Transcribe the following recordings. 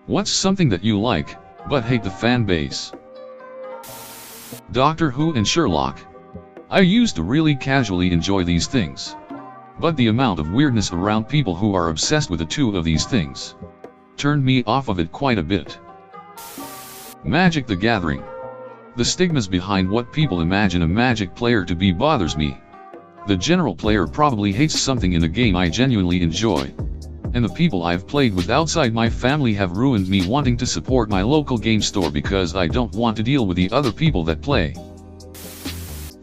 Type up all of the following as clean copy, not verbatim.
What's something that you like, but hate the fan base? Doctor Who and Sherlock. I used to really casually enjoy these things. But the amount of weirdness around people who are obsessed with the two of these things turned me off of it quite a bit. Magic the Gathering. The stigmas behind what people imagine a Magic player to be bothers me. The general player probably hates something in a game I genuinely enjoy. And the people I've played with outside my family have ruined me wanting to support my local game store because I don't want to deal with the other people that play.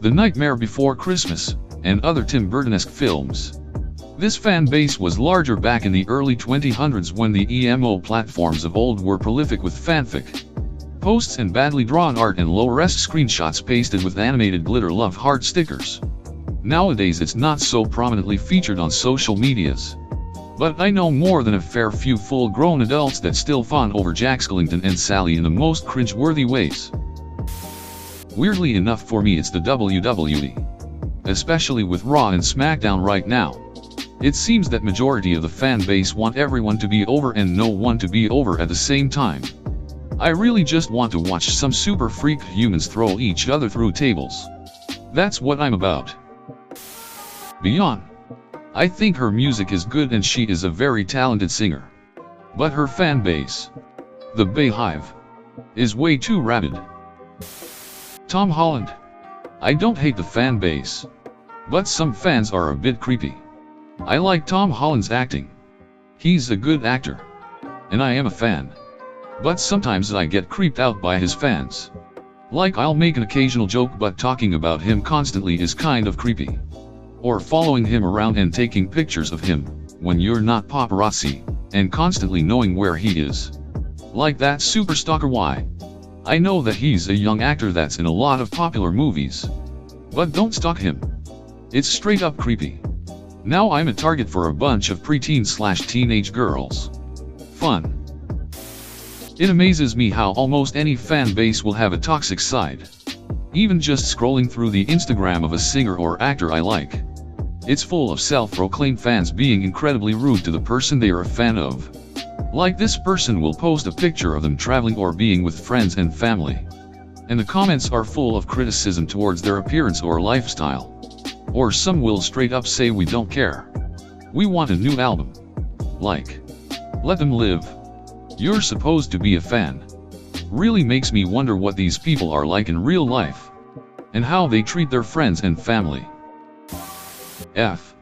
The Nightmare Before Christmas, and other Tim Burton-esque films. This fan base was larger back in the early 2000s when the emo platforms of old were prolific with fanfic posts and badly drawn art and low-res screenshots pasted with animated glitter love heart stickers. Nowadays it's not so prominently featured on social medias. But I know more than a fair few full-grown adults that still fawn over Jack Skellington and Sally in the most cringe-worthy ways. Weirdly enough for me it's the WWE. Especially with Raw and SmackDown right now. It seems that majority of the fan base want everyone to be over and no one to be over at the same time. I really just want to watch some super freak humans throw each other through tables. That's what I'm about. Beyond. I think her music is good and she is a very talented singer. But her fan base, the Bayhive, is way too rabid. Tom Holland. I don't hate the fan base, but some fans are a bit creepy. I like Tom Holland's acting. He's a good actor, and I am a fan. But sometimes I get creeped out by his fans. Like I'll make an occasional joke but talking about him constantly is kind of creepy. Or following him around and taking pictures of him, when you're not paparazzi, and constantly knowing where he is. Like that super stalker. Why? I know that he's a young actor that's in a lot of popular movies. But don't stalk him. It's straight up creepy. Now I'm a target for a bunch of preteen/teenage girls. Fun. It amazes me how almost any fan base will have a toxic side. Even just scrolling through the Instagram of a singer or actor I like. It's full of self-proclaimed fans being incredibly rude to the person they are a fan of. Like this person will post a picture of them traveling or being with friends and family. And the comments are full of criticism towards their appearance or lifestyle. Or some will straight up say we don't care. We want a new album. Like, let them live. You're supposed to be a fan. Really makes me wonder what these people are like in real life. And how they treat their friends and family. F-R-I-E-N-D-S.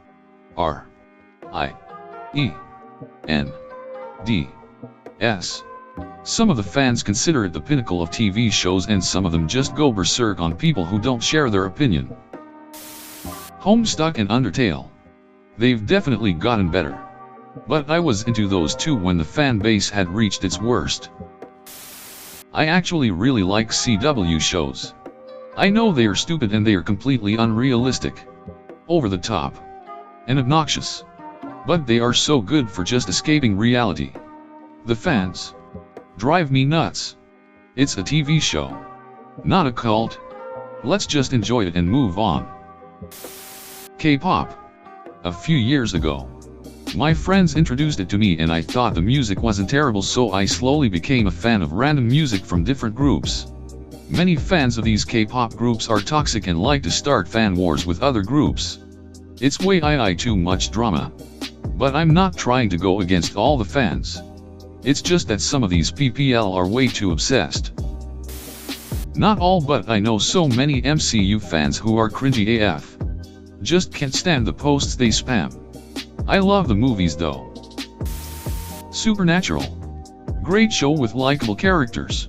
Some of the fans consider it the pinnacle of TV shows and some of them just go berserk on people who don't share their opinion. Homestuck and Undertale. They've definitely gotten better. But I was into those two when the fan base had reached its worst. I actually really like CW shows. I know they are stupid and they are completely unrealistic, over the top, and obnoxious. But they are so good for just escaping reality. The fans drive me nuts. It's a TV show, not a cult. Let's just enjoy it and move on. K-pop. A few years ago, my friends introduced it to me and I thought the music wasn't terrible, so I slowly became a fan of random music from different groups. Many fans of these K-pop groups are toxic and like to start fan wars with other groups. It's way too much drama. But I'm not trying to go against all the fans. It's just that some of these PPL are way too obsessed. Not all, but I know so many MCU fans who are cringy AF. Just can't stand the posts they spam. I love the movies though. Supernatural. Great show with likable characters.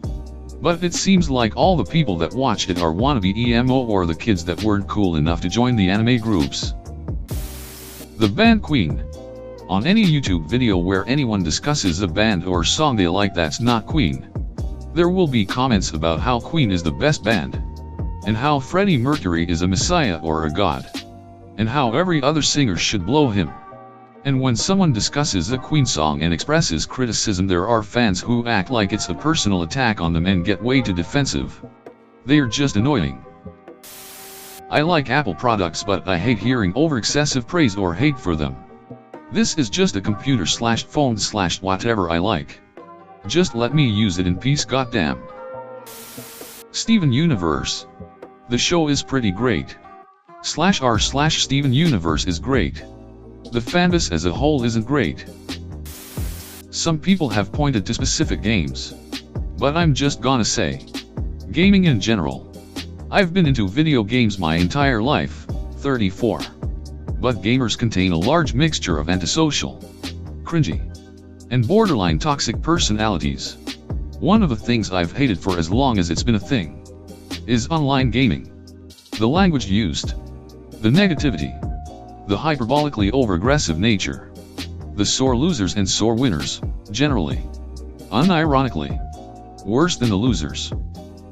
But it seems like all the people that watch it are wannabe emo or the kids that weren't cool enough to join the anime groups. The band Queen. On any YouTube video where anyone discusses a band or song they like that's not Queen, there will be comments about how Queen is the best band, and how Freddie Mercury is a messiah or a god, and how every other singer should blow him. And when someone discusses a Queen song and expresses criticism, there are fans who act like it's a personal attack on them and get way too defensive. They are just annoying. I like Apple products, but I hate hearing over excessive praise or hate for them. This is just a computer slash phone slash whatever I like. Just let me use it in peace, goddamn. Steven Universe. The show is pretty great. /r/Steven Universe is great. The fanbase as a whole isn't great. Some people have pointed to specific games. But I'm just gonna say. Gaming in general. I've been into video games my entire life, 34. But gamers contain a large mixture of antisocial, cringy, and borderline toxic personalities. One of the things I've hated for as long as it's been a thing is online gaming. The language used, the negativity, the hyperbolically over-aggressive nature, the sore losers and sore winners, generally, unironically, worse than the losers.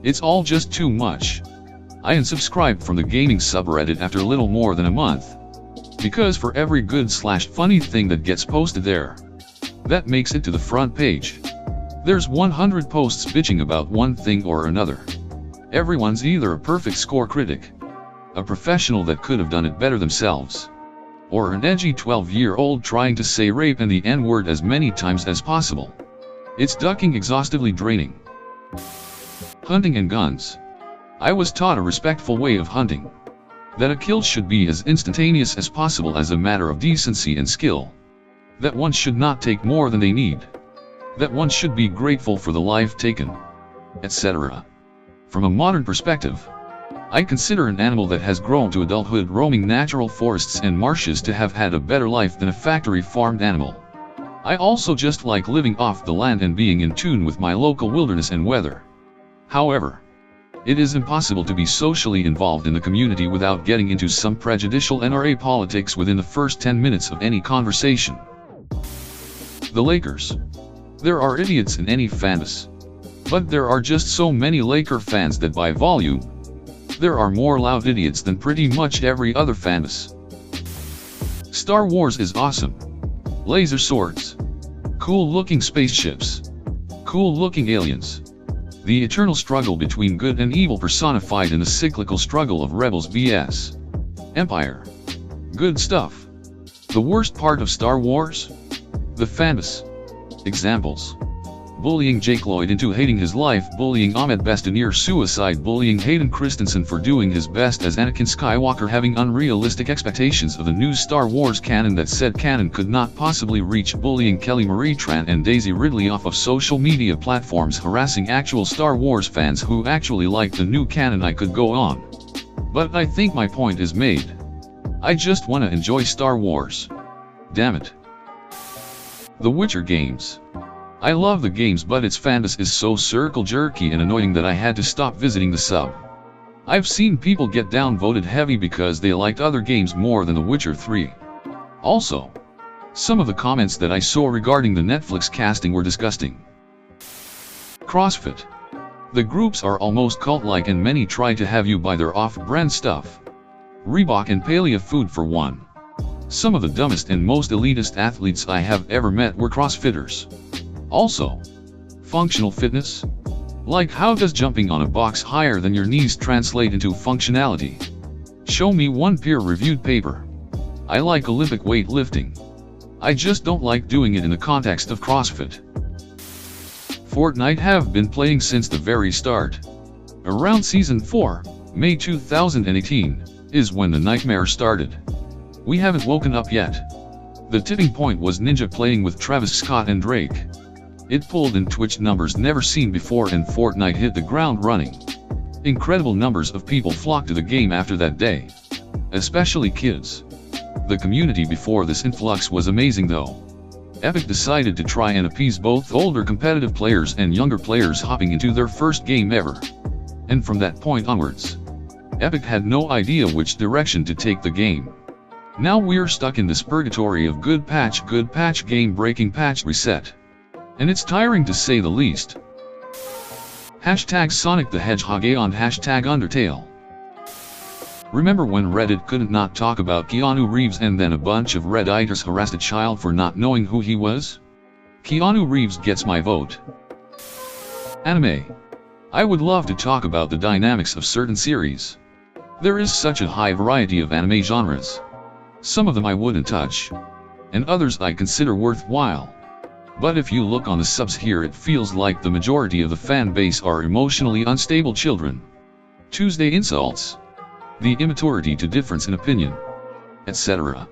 It's all just too much. I unsubscribed from the gaming subreddit after little more than a month. Because for every good/funny thing that gets posted there, that makes it to the front page, there's 100 posts bitching about one thing or another. Everyone's either a perfect score critic, a professional that could have done it better themselves, or an edgy 12-year-old trying to say rape and the N-word as many times as possible. It's ducking exhaustively draining. Hunting and guns. I was taught a respectful way of hunting. That a kill should be as instantaneous as possible as a matter of decency and skill. That one should not take more than they need. That one should be grateful for the life taken, etc. From a modern perspective, I consider an animal that has grown to adulthood roaming natural forests and marshes to have had a better life than a factory-farmed animal. I also just like living off the land and being in tune with my local wilderness and weather. However, it is impossible to be socially involved in the community without getting into some prejudicial NRA politics within the first 10 minutes of any conversation. The Lakers. There are idiots in any fanbase. But there are just so many Laker fans that by volume, there are more loud idiots than pretty much every other fanbase. Star Wars is awesome. Laser swords. Cool looking spaceships. Cool looking aliens. The eternal struggle between good and evil personified in the cyclical struggle of Rebels vs. Empire. Good stuff. The worst part of Star Wars? The fanbase. Examples. Bullying Jake Lloyd into hating his life, bullying Ahmed Best near suicide, bullying Hayden Christensen for doing his best as Anakin Skywalker, having unrealistic expectations of the new Star Wars canon that said canon could not possibly reach, bullying Kelly Marie Tran and Daisy Ridley off of social media platforms, harassing actual Star Wars fans who actually like the new canon. I could go on. But I think my point is made. I just wanna enjoy Star Wars. Damn it. The Witcher games. I love the games, but its fanbase is so circle jerky and annoying that I had to stop visiting the sub. I've seen people get downvoted heavy because they liked other games more than The Witcher 3. Also, some of the comments that I saw regarding the Netflix casting were disgusting. CrossFit. The groups are almost cult-like and many try to have you buy their off-brand stuff. Reebok and Paleo Food for one. Some of the dumbest and most elitist athletes I have ever met were CrossFitters. Also, functional fitness? Like, how does jumping on a box higher than your knees translate into functionality? Show me one peer-reviewed paper. I like Olympic weightlifting. I just don't like doing it in the context of CrossFit. Fortnite have been playing since the very start. Around Season 4, May 2018, is when the nightmare started. We haven't woken up yet. The tipping point was Ninja playing with Travis Scott and Drake. It pulled in Twitch numbers never seen before and Fortnite hit the ground running. Incredible numbers of people flocked to the game after that day. Especially kids. The community before this influx was amazing though. Epic decided to try and appease both older competitive players and younger players hopping into their first game ever. And from that point onwards, Epic had no idea which direction to take the game. Now we're stuck in this purgatory of good patch, game breaking, patch reset. And it's tiring to say the least. Hashtag Sonic the Hedgehog on hashtag Undertale. Remember when Reddit couldn't not talk about Keanu Reeves and then a bunch of Redditors harassed a child for not knowing who he was? Keanu Reeves gets my vote. Anime. I would love to talk about the dynamics of certain series. There is such a high variety of anime genres. Some of them I wouldn't touch. and others I consider worthwhile. But if you look on the subs here, it feels like the majority of the fan base are emotionally unstable children. Tuesday insults. The immaturity to difference in opinion, etc.